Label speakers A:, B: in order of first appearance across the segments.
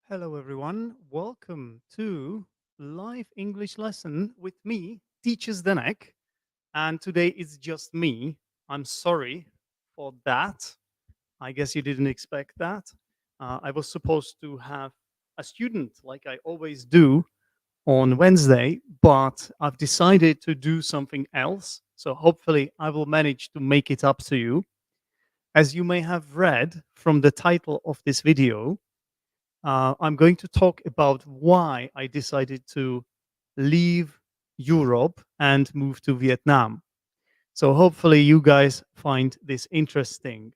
A: Hello, everyone. Welcome to live English lesson with me, Teacher Zdenek. And today it's just me. I'm sorry for that. I guess you didn't expect that. I was supposed to have a student, like I always do, on Wednesday, but I've decided to do something else. So hopefully, I will manage to make it up to you. As you may have read from the title of this video, I'm going to talk about why I decided to leave Europe and move to Vietnam. So hopefully you guys find this interesting.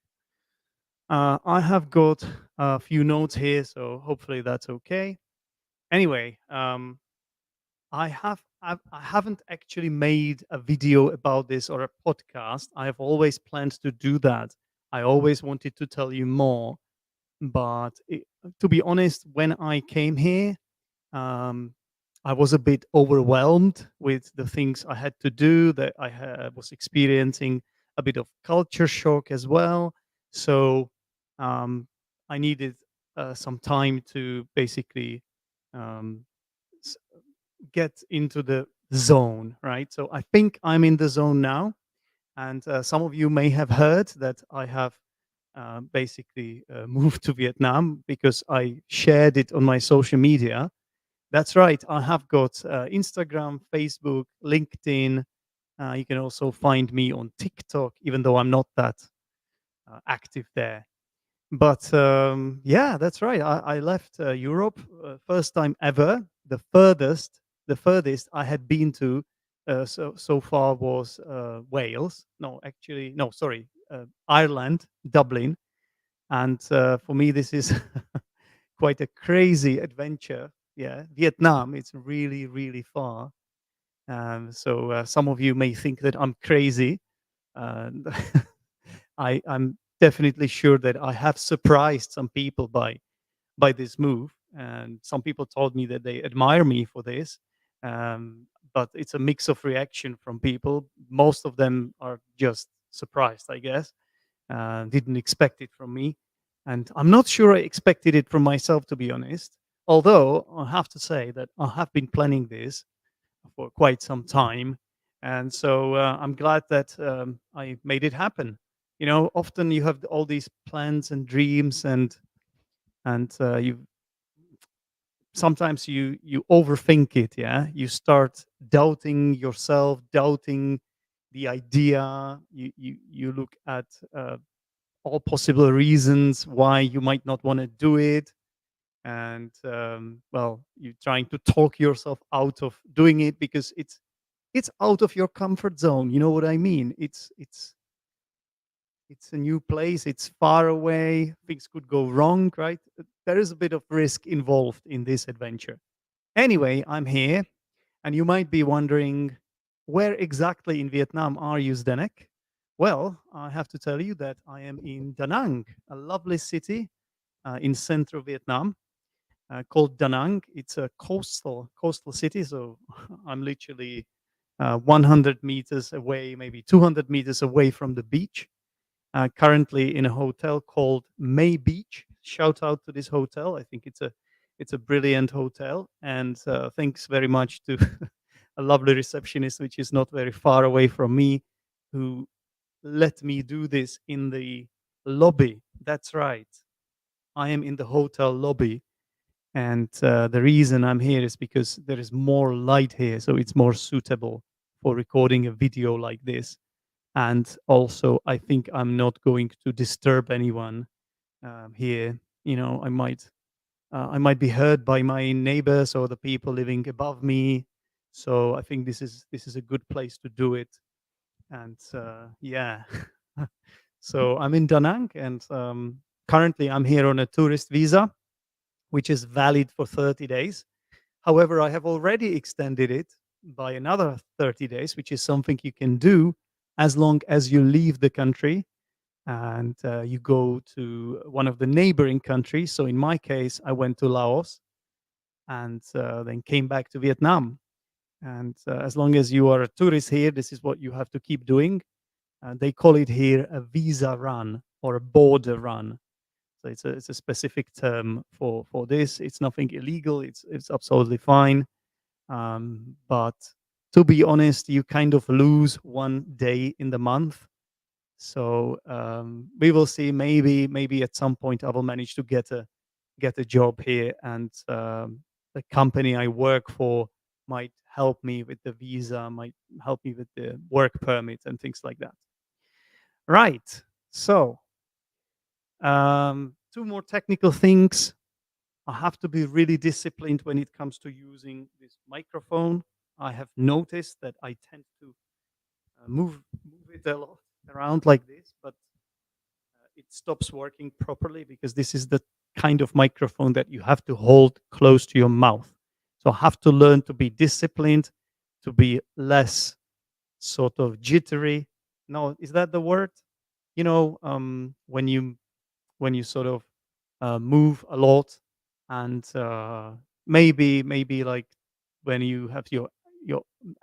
A: I have got a few notes here, so hopefully that's okay. Anyway, I haven't actually made a video about this or a podcast. I have always planned to do that. I always wanted to tell you more, but to be honest, when I came here, um, I was a bit overwhelmed with the things I had to do. That was experiencing a bit of culture shock as well. So um, I needed some time to basically um, s- get into the zone, right? So I think I'm in the zone now. And some of you may have heard that I have basically moved to Vietnam because I shared it on my social media. That's right. I have got Instagram, Facebook, LinkedIn. You can also find me on TikTok, even though I'm not that active there. But yeah, that's right. I left Europe first time ever. The furthest I had been to so far was Wales. No, actually, no, sorry, Ireland, Dublin. And for me, this is quite a crazy adventure. Yeah, Vietnam, it's really, really far. So some of you may think that I'm crazy. And I'm definitely sure that I have surprised some people by this move. And some people told me that they admire me for this. But it's a mix of reaction from people. Most of them are just surprised, I guess. Didn't expect it from me. And I'm not sure I expected it from myself, to be honest. Although I have to say that I have been planning this for quite some time. And so I'm glad that I made it happen. You know, often you have all these plans and dreams, and you sometimes you overthink it. Yeah, you start doubting yourself, doubting the idea. You look at all possible reasons why you might not want to do it, and well, you're trying to talk yourself out of doing it because it's out of your comfort zone. You know what I mean? It's a new place, it's far away, things could go wrong, right? There is a bit of risk involved in this adventure. Anyway, I'm here, and you might be wondering, where exactly in Vietnam are you, Zdenek? Well, I have to tell you that I am in Da Nang, a lovely city in central Vietnam called Da Nang. It's a coastal city, so I'm literally 100 meters away, maybe 200 meters away from the beach. Currently in a hotel called May Beach. Shout out to this hotel. I think it's a brilliant hotel, and thanks very much to a lovely receptionist, which is not very far away from me, who let me do this in the lobby. That's right. I am in the hotel lobby, and the reason I'm here is because there is more light here, so it's more suitable for recording a video like this. And also, I think I'm not going to disturb anyone here. You know, I might be heard by my neighbors or the people living above me. So I think this is a good place to do it. And yeah, so I'm in Da Nang, and currently I'm here on a tourist visa, which is valid for 30 days. However, I have already extended it by another 30 days, which is something you can do as long as you leave the country and you go to one of the neighboring countries. So in my case, I went to Laos and then came back to Vietnam. And as long as you are a tourist here, this is what you have to keep doing. They call it here a visa run or a border run. So it's a specific term for this. It's nothing illegal. It's absolutely fine. But to be honest, you kind of lose one day in the month. So we will see. Maybe at some point I will manage to get a job here, and the company I work for might help me with the visa, might help me with the work permit and things like that. Right. So two more technical things. I have to be really disciplined when it comes to using this microphone. I have noticed that I tend to move it a lot around like this, but it stops working properly because this is the kind of microphone that you have to hold close to your mouth. So I have to learn to be disciplined, to be less sort of jittery. No, is that the word? When you sort of move a lot, and maybe like when you have your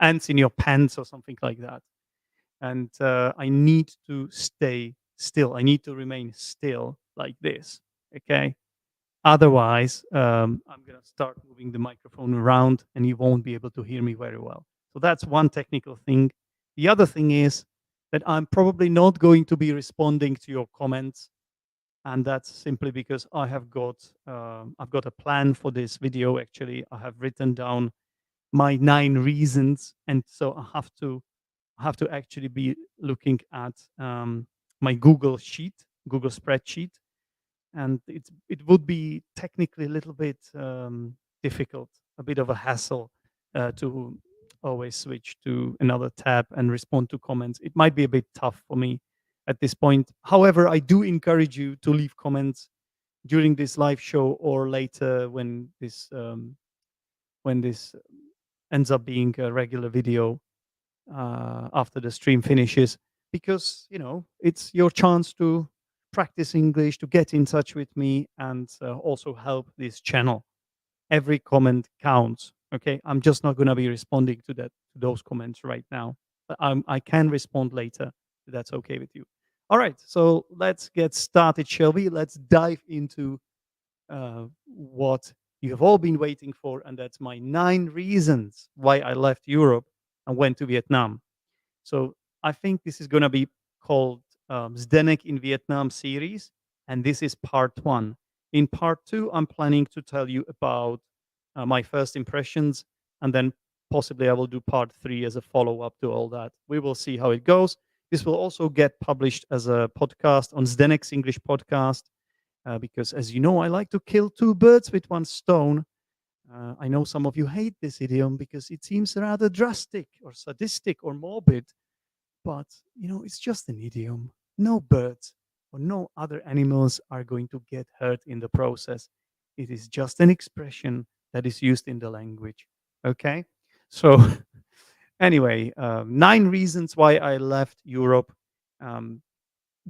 A: ants in your pants or something like that. And I need to stay still. I need to remain still like this. Okay. Otherwise, I'm gonna start moving the microphone around, and you won't be able to hear me very well. So that's one technical thing. The other thing is that I'm probably not going to be responding to your comments, and that's simply because I've got a plan for this video. Actually, I have written down my 9 reasons, and so I have to actually be looking at my Google spreadsheet, and it would be technically a little bit difficult, a bit of a hassle to always switch to another tab and respond to comments. It might be a bit tough for me at this point. However, I do encourage you to leave comments during this live show or later when this ends up being a regular video after the stream finishes, because it's your chance to practice English, to get in touch with me, and also help this channel. Every comment counts. Okay, I'm just not going to be responding to those comments right now, but I can respond later if that's okay with you. All right, so let's get started, shall we? Let's dive into what you have all been waiting for, and that's my 9 reasons why I left Europe and went to Vietnam. So I think this is going to be called Zdenek in Vietnam series, and this is part one. In part two, I'm planning to tell you about my first impressions, and then possibly I will do part three as a follow up to all that. We will see how it goes. This will also get published as a podcast on Zdenek's English podcast, because, as you know, I like to kill two birds with one stone. I know some of you hate this idiom because it seems rather drastic or sadistic or morbid, but it's just an idiom. No birds or no other animals are going to get hurt in the process. It is just an expression that is used in the language. Okay? So, anyway, 9 reasons why I left Europe. Um,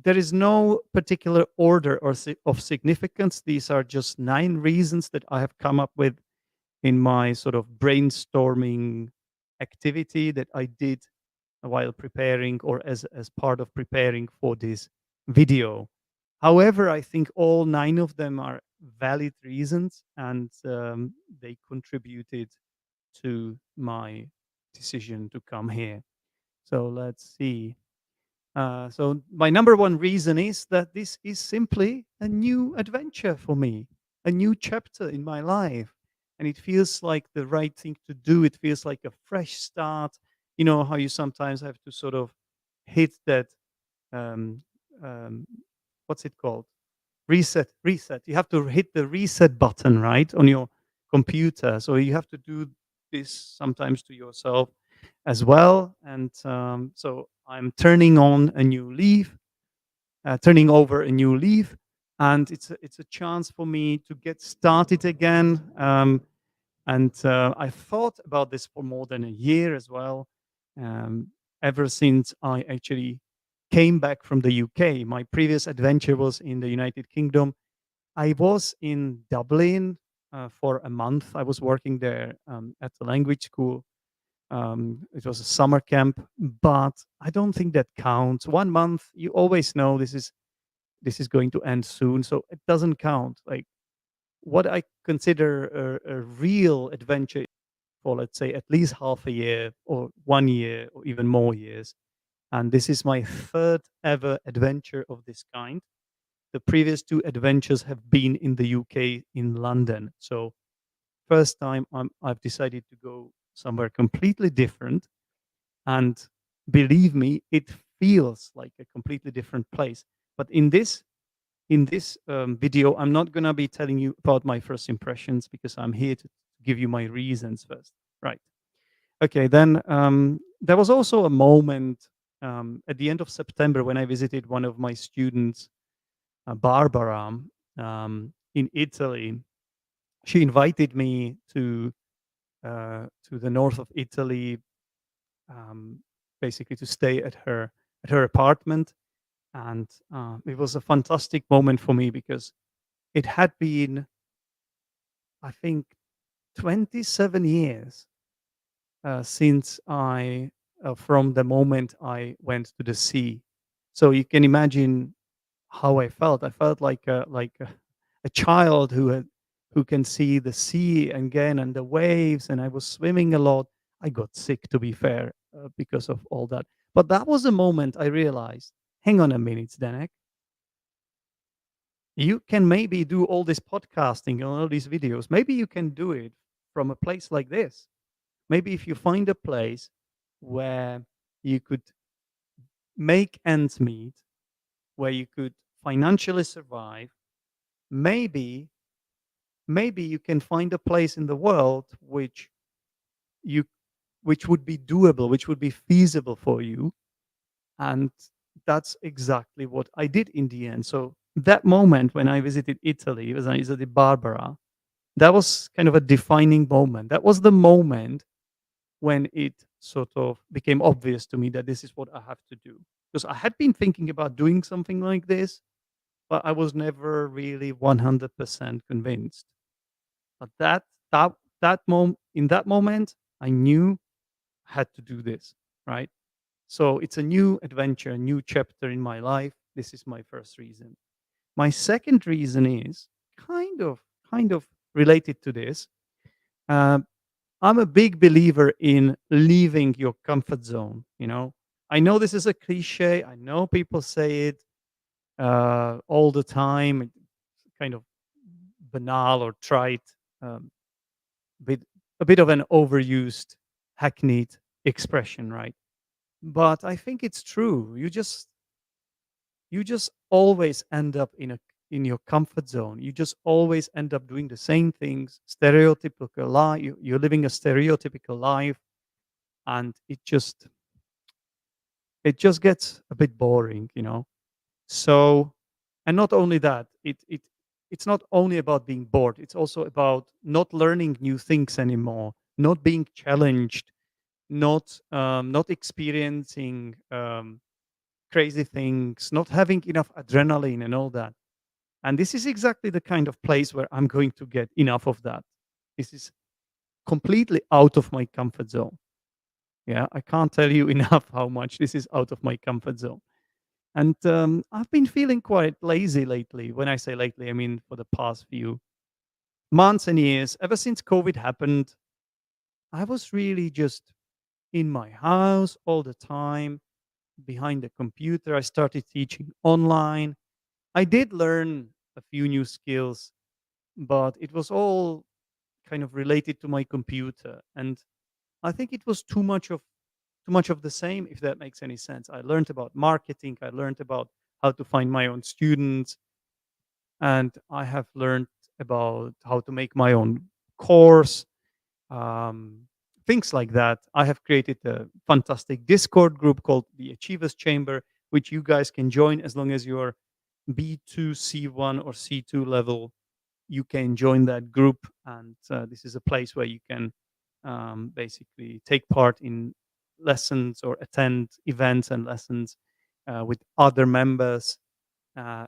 A: there is no particular order of significance. These are just 9 reasons that I have come up with in my sort of brainstorming activity that I did while preparing, or as part of preparing for this video. However, I think all 9 of them are valid reasons, and they contributed to my decision to come here. So let's see. So my number one reason is that this is simply a new adventure for me, a new chapter in my life, and it feels like the right thing to do. It feels like a fresh start. You know how you sometimes have to sort of hit that um, um, what's it called? Reset. You have to hit the reset button, right, on your computer. So you have to do this sometimes to yourself as well. And so I'm turning over a new leaf, and it's a chance for me to get started again. And I thought about this for more than a year as well. Um, Ever since I actually came back from the UK, my previous adventure was in the United Kingdom. I was in Dublin for a month. I was working there at the language school. It was a summer camp, but I don't think that counts. 1 month, you always know this is this is going to end soon, so it doesn't count. Like, what I consider a real adventure for, let's say, at least half a year or 1 year or even more years. And this is my third ever adventure of this kind. The previous two adventures have been in the UK, in London. So first time I've decided to go somewhere completely different, and believe me, it feels like a completely different place. But in this video, I'm not gonna be telling you about my first impressions because I'm here to give you my reasons first. Right. Okay. Then there was also a moment at the end of September when I visited one of my students, Barbara, in Italy. She invited me to the north of Italy, um, basically to stay at her apartment, and it was a fantastic moment for me because it had been, I think, 27 years since from the moment I went to the sea. So you can imagine how I felt. I felt like a child who can see the sea again and the waves, and I was swimming a lot. I got sick, to be fair, because of all that. But that was the moment I realized, hang on a minute, Zdenek, you can maybe do all this podcasting and all these videos. Maybe you can do it from a place like this. Maybe if you find a place where you could make ends meet, where you could financially survive, maybe maybe you can find a place in the world you which would be doable, which would be feasible for you. And that's exactly what I did in the end. So that moment when I visited Italy, as I visited Barbara, that was kind of a defining moment. That was the moment when it sort of became obvious to me that this is what I have to do. Because I had been thinking about doing something like this, but I was never really 100% convinced. But that in that moment, I knew I had to do this, right? So it's a new adventure, a new chapter in my life. This is my first reason. My second reason is kind of kind of related to this. Uh, I'm a big believer in leaving your comfort zone. I know this is a cliche. I know people say it all the time. It's kind of banal or trite, um, bit a bit of an overused, hackneyed expression, right? But I think it's true. You just always end up in your comfort zone. You just always end up doing the same things, stereotypical life. You're living a stereotypical life, and it just gets a bit boring. So, and not only that, it's not only about being bored. It's also about not learning new things anymore, not being challenged, not experiencing crazy things, not having enough adrenaline and all that. And this is exactly the kind of place where I'm going to get enough of that. This is completely out of my comfort zone. Yeah, I can't tell you enough how much this is out of my comfort zone. And I've been feeling quite lazy lately. When I say lately, I mean for the past few months and years. Ever since COVID happened, I was really just in my house all the time, behind the computer. I started teaching online. I did learn a few new skills, but it was all kind of related to my computer. And I think it was too much of the same, if that makes any sense. I learned about marketing, I learned about how to find my own students, and I have learned about how to make my own course, um, things like that. I have created a fantastic Discord group called the Achievers Chamber, which you guys can join as long as you're B2, C1, or C2 level. You can join that group, and this is a place where you can basically take part in lessons or attend events and lessons with other members,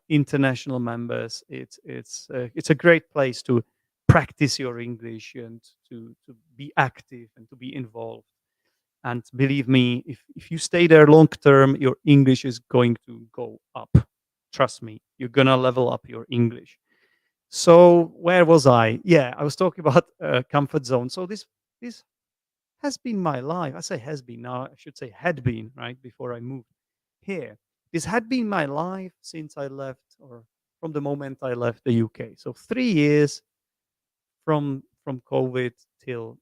A: international members. It's a great place to practice your English and to be active and to be involved. And believe me, if you stay there long term, your English is going to go up. Trust me, you're gonna level up your English. So where was I? Yeah, I was talking about comfort zone. So this has been my life. I say has been now. I should say had been right before I moved here. This had been my life since I left, or from the moment I left the UK. So 3 years from COVID till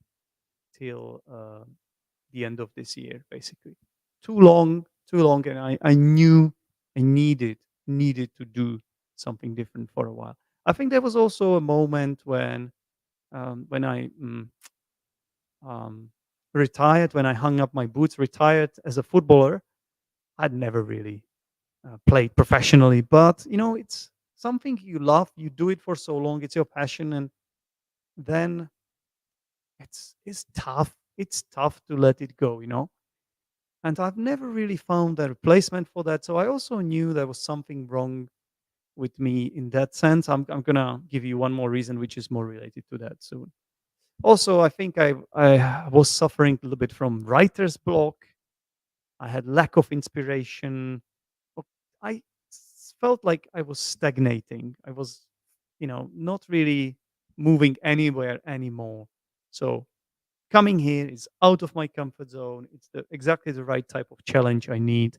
A: the end of this year, basically. Too long, and I knew I needed to do something different for a while. I think there was also a moment when I um, retired, when I hung up my boots, retired as a footballer. I'd never really played professionally, but it's something you love. You do it for so long; it's your passion, and then it's tough. It's tough to let it go. And I've never really found a replacement for that. So I also knew there was something wrong with me in that sense. I'm gonna give you one more reason, which is more related to that soon. Also, I think I was suffering a little bit from writer's block. I had lack of inspiration. o- felt like I was stagnating. I was, not really moving anywhere anymore. So coming here is out of my comfort zone. It's exactly the right type of challenge I need.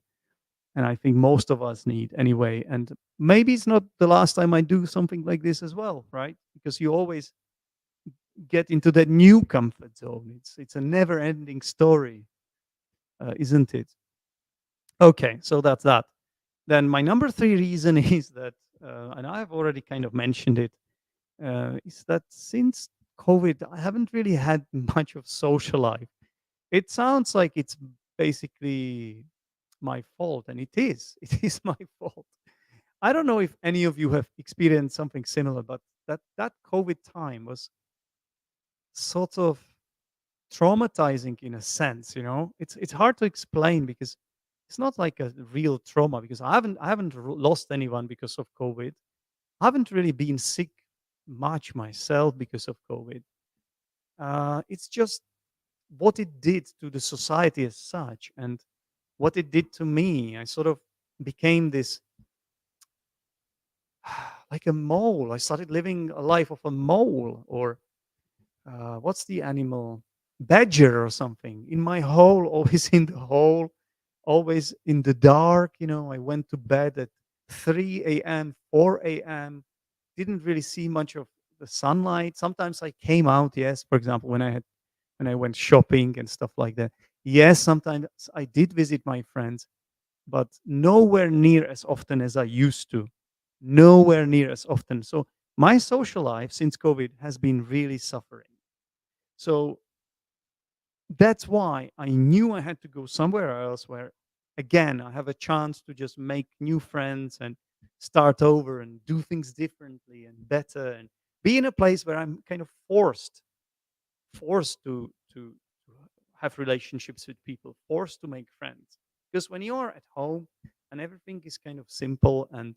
A: And I think most of us need anyway. And maybe it's not the last time I do something like this as well, right? Because you always get into that new comfort zone. It's a never ending story, isn't it? Okay, so that's that. Then my number three reason is that, and I've already kind of mentioned it, is that since COVID, I haven't really had much of social life. It sounds like it's basically my fault, and it is. It is my fault. I don't know if any of you have experienced something similar, but that COVID time was sort of traumatizing in a sense. It's hard to explain because it's not like a real trauma because I haven't lost anyone because of COVID. I haven't really been sick much myself because of COVID. It's just what it did to the society as such, and what it did to me. I sort of became this like a mole. I started living a life of a mole, or what's the animal? Badger or something. In my hole, always in the hole, always in the dark. I went to bed at 3 a.m., 4 a.m. Didn't really see much of the sunlight. Sometimes I came out, yes, for example, when I went shopping and stuff like that. Yes, sometimes I did visit my friends, but nowhere near as often as I used to. Nowhere near as often. So my social life since COVID has been really suffering. So that's why I knew I had to go somewhere else where, again, I have a chance to just make new friends and start over and do things differently and better, and be in a place where I'm kind of forced to have relationships with people, forced to make friends. Because when you're at home and everything is kind of simple and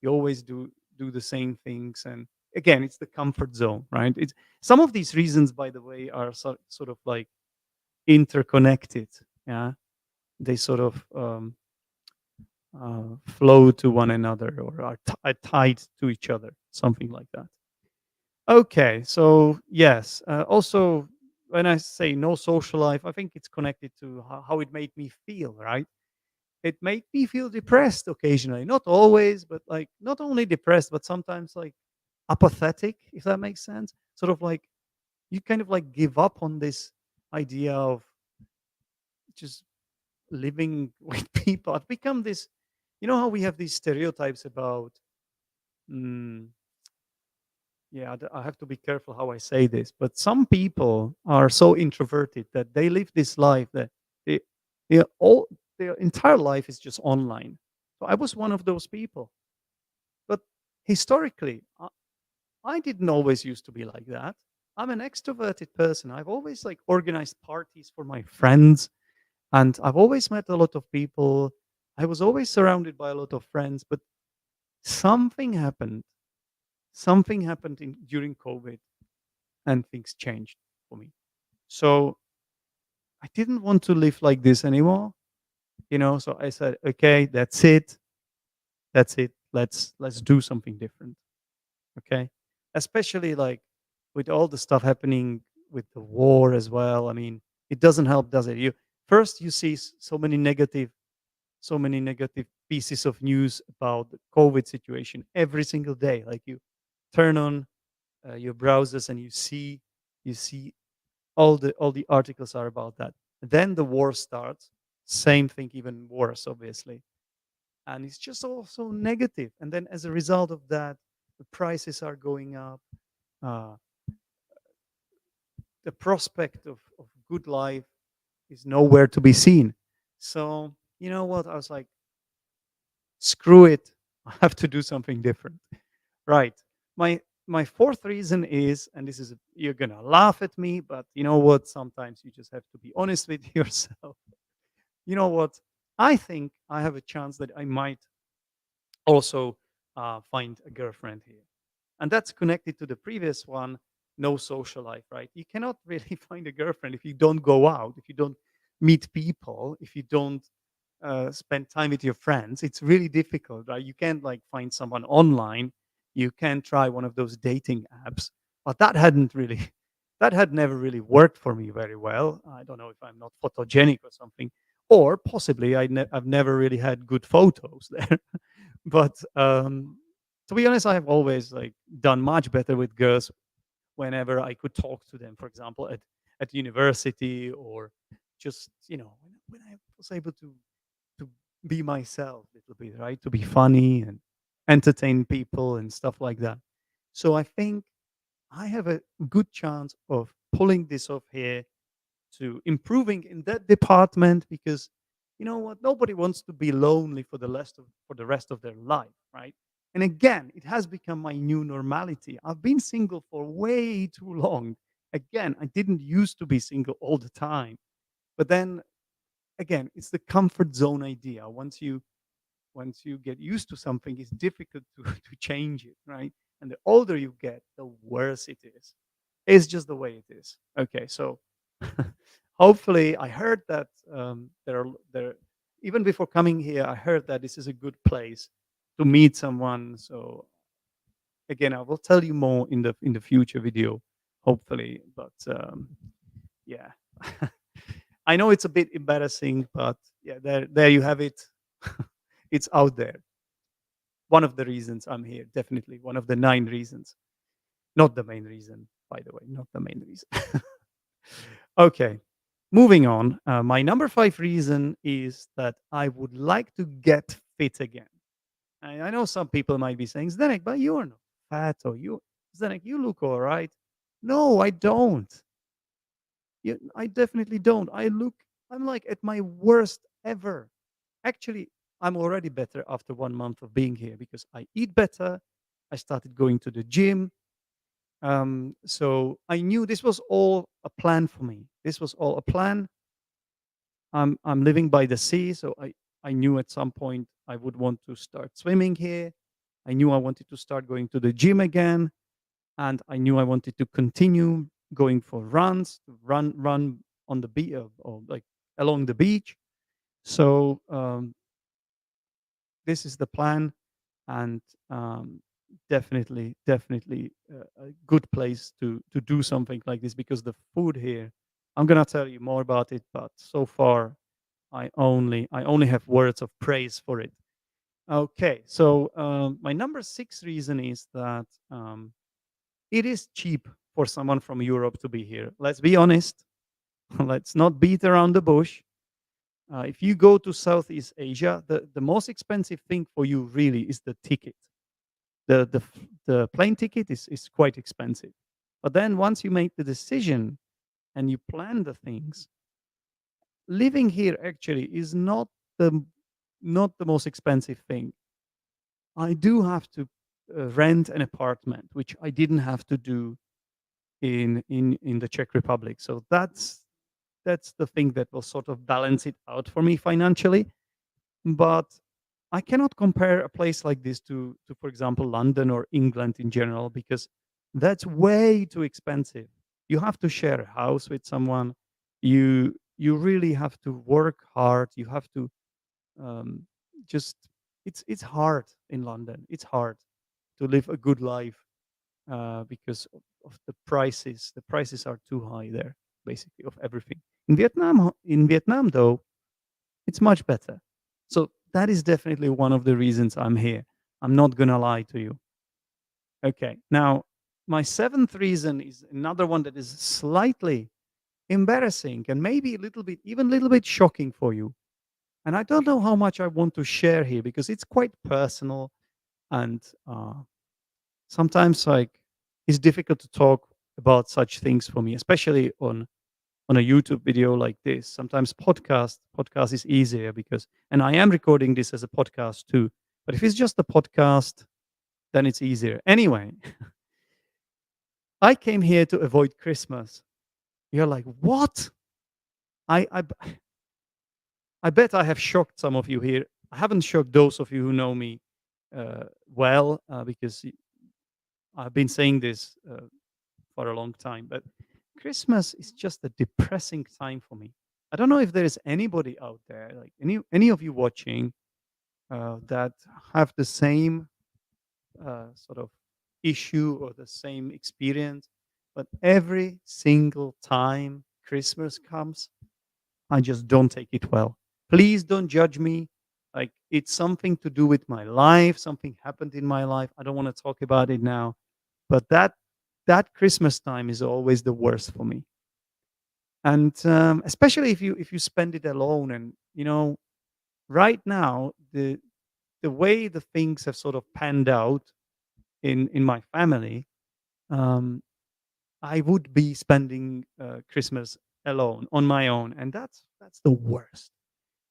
A: you always do the same things, and again, it's the comfort zone, right? It's some of these reasons, by the way, are sort of like interconnected. Yeah, they sort of flow to one another, or are tied to each other, something like that. Okay, so yes, also when I say no social life, I think it's connected to how it made me feel, right? It made me feel depressed occasionally, not always, but like not only depressed, but sometimes like apathetic, if that makes sense. Sort of like you kind of like give up on this idea of just living with people. I've become this, how we have these stereotypes about, mm, yeah, I have to be careful how I say this, but some people are so introverted that they live this life that they, all their entire life is just online. So I was one of those people. But historically, I didn't always used to be like that. I'm an extroverted person. I've always like organized parties for my friends, and I've always met a lot of people. I was always surrounded by a lot of friends, but something happened. Something happened during COVID, and things changed for me. So I didn't want to live like this anymore. So I said, okay, that's it. That's it. let's do something different. Okay, especially like with all the stuff happening with the war as well. I mean, it doesn't help, does it? You first you see so many negative pieces of news about the COVID situation every single day. Like you turn on your browsers and you see all the articles are about that. Then the war starts. Same thing, even worse, obviously, and it's just also negative. And then as a result of that, the prices are going up. Uh, the prospect of good life is nowhere to be seen. So you know what? I was like, screw it. I have to do something different. Right. My fourth reason is, and this is you're gonna laugh at me, but you know what? Sometimes you just have to be honest with yourself. You know what? I think I have a chance that I might also find a girlfriend here. And that's connected to the previous one, no social life, right? You cannot really find a girlfriend if you don't go out, if you don't meet people, if you don't spend time with your friends. It's really difficult, right? You can't like find someone online. You can try one of those dating apps, but that hadn't really, that had never really worked for me very well. I don't know if I'm not photogenic or something, or possibly I've never really had good photos there. But to be honest, I have always like done much better with girls whenever I could talk to them. For example, at university, or just when I was able to be myself a little bit, right? To be funny and entertain people and stuff like that. So I think I have a good chance of pulling this off here, to improving in that department, because you know what, nobody wants to be lonely for the rest of their life, right? And again, it has become my new normality. I've been single for way too long. Again, I didn't used to be single all the time, but then again, it's the comfort zone idea. Once you get used to something, it's difficult to to change it, right? And the older you get, the worse it is. It's just the way it is. Okay, so hopefully, I heard that there even before coming here, I heard that this is a good place to meet someone. So again, I will tell you more in the future video, hopefully. But yeah, I know it's a bit embarrassing, but yeah, there you have it. It's out there. One of the reasons I'm here, definitely one of the 9 reasons. Not the main reason, by the way, not the main reason. Okay, moving on. My number 5 reason is that I would like to get fit again. I know some people might be saying, Zdenek, but you are not fat, or Zdenek, you look all right. No, I don't. I definitely don't. I'm like at my worst ever. Actually, I'm already better after 1 month of being here, because I eat better. I started going to the gym. So I knew this was all a plan for me. This was all a plan. I'm living by the sea, so I knew at some point I would want to start swimming here. I knew I wanted to start going to the gym again, and I knew I wanted to continue going for runs, to run on the beach, or like along the beach. So this is the plan, and definitely a good place to do something like this, because the food here, I'm gonna tell you more about it, but so far I only have words of praise for it. Okay, so my number 6 reason is that it is cheap for someone from Europe to be here. Let's be honest. Let's not beat around the bush. If you go to Southeast Asia, the most expensive thing for you really is the ticket. The plane ticket is quite expensive. But then once you make the decision and you plan the things, living here actually is the not the most expensive thing. I do have to rent an apartment, which I didn't have to do in the Czech Republic. So that's the thing that will sort of balance it out for me financially. But I cannot compare a place like this to, for example, London or England in general, because that's way too expensive. You have to share a house with someone. You really have to work hard. You have to um, just it's hard in London. It's hard to live a good life because of the prices. The prices are too high there, basically of everything. In Vietnam though, it's much better. So that is definitely one of the reasons I'm here. I'm not gonna lie to you. Okay, now my seventh reason is another one that is slightly embarrassing and maybe a little bit, even a little bit shocking for you. And I don't know how much I want to share here because it's quite personal and sometimes like it's difficult to talk about such things for me, especially on a YouTube video like this. Sometimes podcast is easier because, and I am recording this as a podcast too. But if it's just a podcast, then it's easier. Anyway, I came here to avoid Christmas. You're like, what? I I, b- I bet I have shocked some of you here. I haven't shocked those of you who know me well because I've been saying this for a long time. But Christmas is just a depressing time for me. I don't know if there is anybody out there, like any of you watching, that have the same sort of issue or the same experience. But every single time Christmas comes, I just don't take it well. Please don't judge me. Like it's something to do with my life. Something happened in my life. I don't want to talk about it now. But that Christmas time is always the worst for me. And especially if you spend it alone, and right now the way the things have sort of panned out in my family, um, I would be spending Christmas alone on my own, and that's the worst.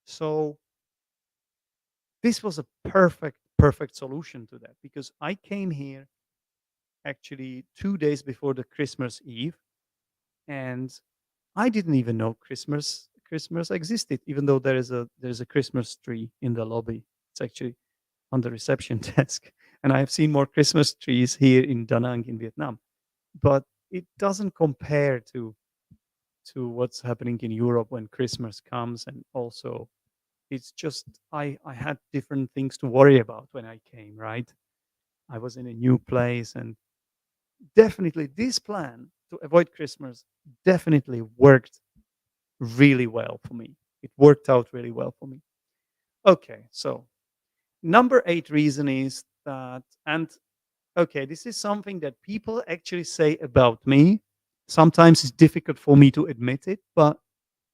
A: So this was a perfect solution to that because I came here actually 2 days before the Christmas Eve, and I didn't even know Christmas existed, even though there's a Christmas tree in the lobby. It's actually on the reception desk, and I have seen more Christmas trees here in Da Nang in Vietnam, but it doesn't compare to what's happening in Europe when Christmas comes, and also it's just I had different things to worry about when I came. Right, I was in a new place, and definitely this plan to avoid Christmas definitely worked really well for me. It worked out really well for me. Okay, so number eight reason is that, and okay, this is something that people actually say about me. Sometimes it's difficult for me to admit it, but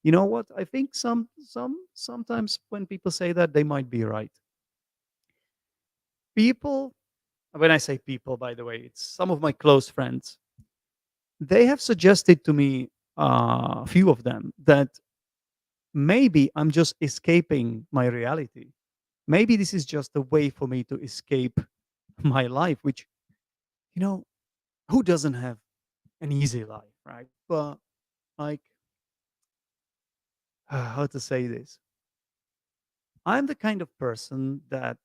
A: you know what? I think sometimes when people say that, they might be right. People, when I say people, by the way, it's some of my close friends. They have suggested to me, a few of them, that maybe I'm just escaping my reality. Maybe this is just a way for me to escape my life, which, you know, who doesn't have an easy life, right? But like, how to say this? I'm the kind of person that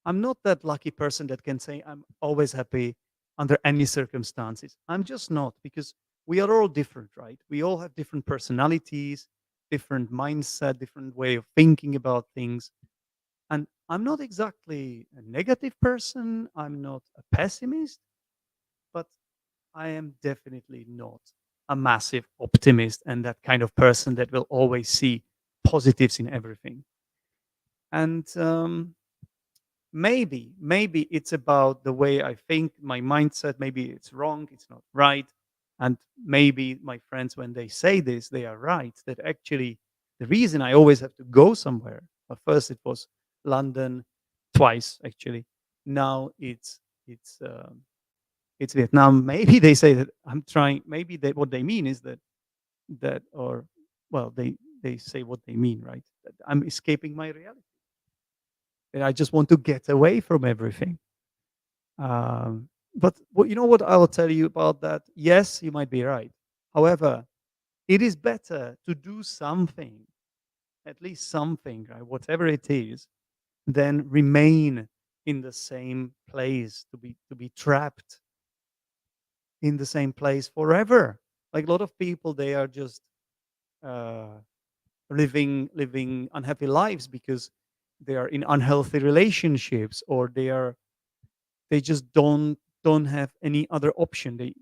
A: I'm not that lucky person that can say I'm always happy under any circumstances. I'm just not because we are all different, right? We all have different personalities, different mindset, different way of thinking about things. And I'm not exactly a negative person. I'm not a pessimist, but I am definitely not a massive optimist and that kind of person that will always see positives in everything. And maybe it's about the way I think, my mindset. Maybe it's wrong, it's not right. And maybe my friends, when they say this, they are right. That actually the reason I always have to go somewhere. But first it was London, twice actually. Now it's Vietnam. Maybe they say that I'm trying. Maybe what they mean is that or well they say what they mean, right? That I'm escaping my reality. And I just want to get away from everything. But you know what I will tell you about that? Yes, you might be right. However, it is better to do something, at least something, right? Whatever it is, than remain in the same place, to be trapped in the same place forever. Like a lot of people, they are just uh, living unhappy lives because they are in unhealthy relationships, or they just don't have any other option. They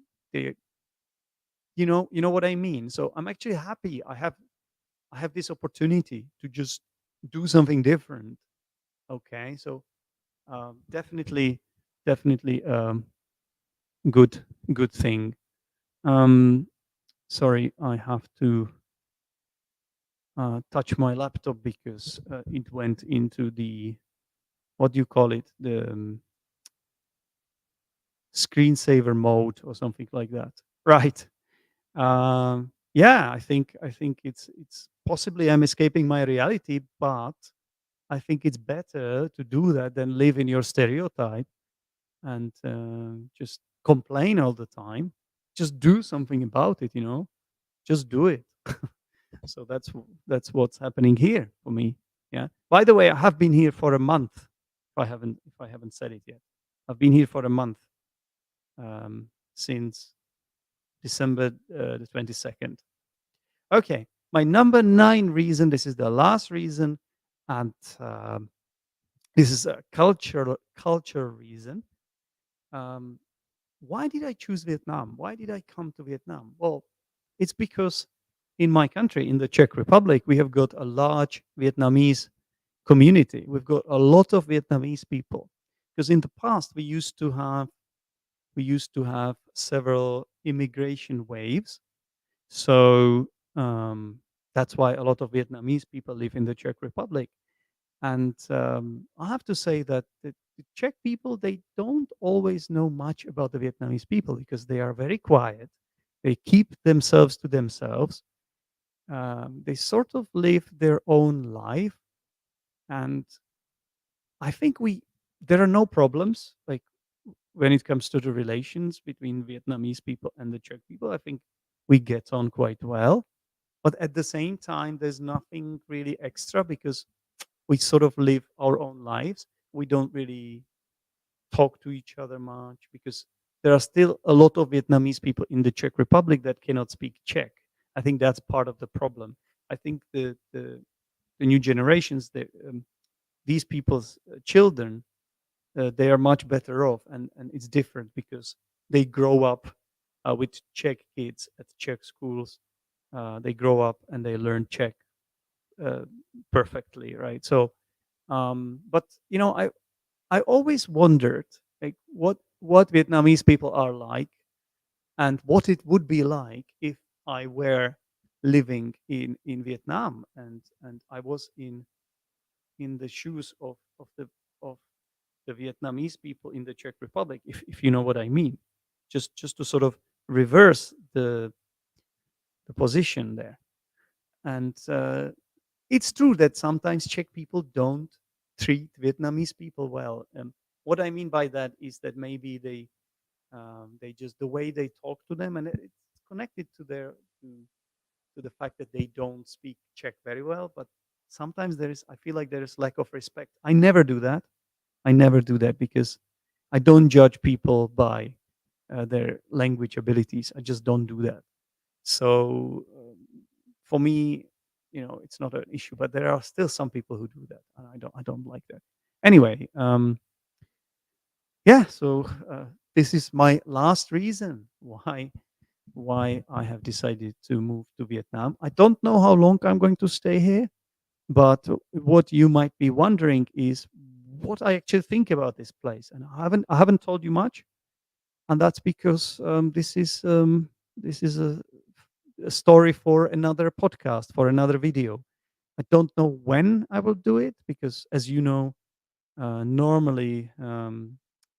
A: you know what I mean. So I'm actually happy I have this opportunity to just do something different. Okay, so definitely, definitely, good good thing. Um, Sorry, I have to touch my laptop because it went into the, what do you call it, the screensaver mode or something like that. Right. Yeah, I think it's possibly I'm escaping my reality, but I think it's better to do that than live in your stereotype and just complain all the time. Just do something about it, you know. Just do it. So that's what's happening here for me. Yeah. By the way, I have been here for a month. If I haven't said it yet, I've been here for a month, since December the 22nd. Okay, my number 9 reason. This is the last reason, and this is a culture reason. Um, why did I choose Vietnam? Why did I come to Vietnam? Well, it's because in my country, in the Czech Republic, we have got a large Vietnamese community. We've got a lot of Vietnamese people. Because in the past, we used to have several immigration waves. So that's why a lot of Vietnamese people live in the Czech Republic. And I have to say that the Czech people, they don't always know much about the Vietnamese people because they are very quiet. They keep themselves to themselves. They sort of live their own life. And I think there are no problems like when it comes to the relations between Vietnamese people and the Czech people. I think we get on quite well. But at the same time, there's nothing really extra because we sort of live our own lives. We don't really talk to each other much because there are still a lot of Vietnamese people in the Czech Republic that cannot speak Czech. I think that's part of the problem. I think the new generations, these people's children, they are much better off, and it's different because they grow up with Czech kids at Czech schools. They grow up and they learn Czech uh, perfectly, right? So, but you know, I always wondered like what Vietnamese people are like and what it would be like if I were living in Vietnam and I was in the shoes of the Vietnamese people in the Czech Republic, if you know what I mean. Just to sort of reverse the position there. And it's true that sometimes Czech people don't treat Vietnamese people well. What I mean by that is that maybe they just the way they talk to them, and it's connected to to the fact that they don't speak Czech very well. But sometimes I feel like there is lack of respect. I never do that. I never do that because I don't judge people by their language abilities. I just don't do that. So for me, you know, it's not an issue. But there are still some people who do that, and I don't like that. Anyway, yeah. So this is my last reason why I have decided to move to Vietnam. I don't know how long I'm going to stay here, but what you might be wondering is what I actually think about this place, and I haven't told you much, and that's because this is a story for another podcast, for another video. I don't know when I will do it because, as you know, normally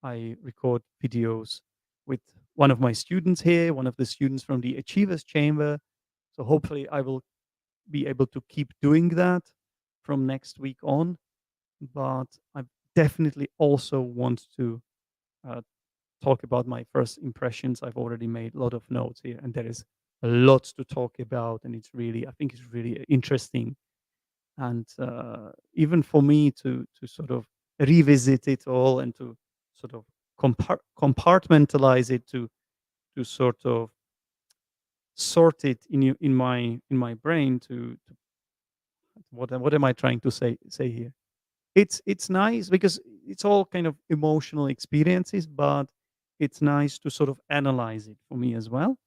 A: I record videos with one of my students here, one of the students from the Achievers Chamber. So hopefully, I will be able to keep doing that from next week on. But I definitely also want to uh, talk about my first impressions. I've already made a lot of notes here, and there is a lot to talk about, and I think it's really interesting. And even for me to sort of revisit it all and to sort of compartmentalize it to sort of sort it in my brain to what am I trying to say here? it's nice because it's all kind of emotional experiences, but it's nice to sort of analyze it for me as well.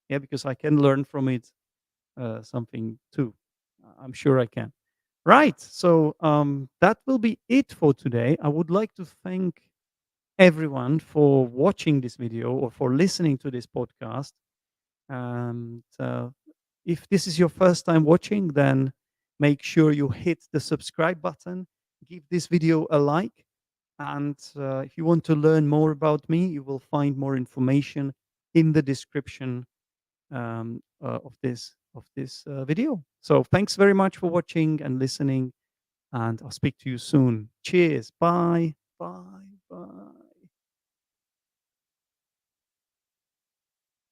A: Yeah, because I can learn from it something too. I'm sure I can. Right. So that will be it for today. I would like to thank everyone for watching this video or for listening to this podcast. And if this is your first time watching, then make sure you hit the subscribe button, give this video a like. And if you want to learn more about me, you will find more information in the description of this video. So thanks very much for watching and listening, and I'll speak to you soon. Cheers. Bye. Bye.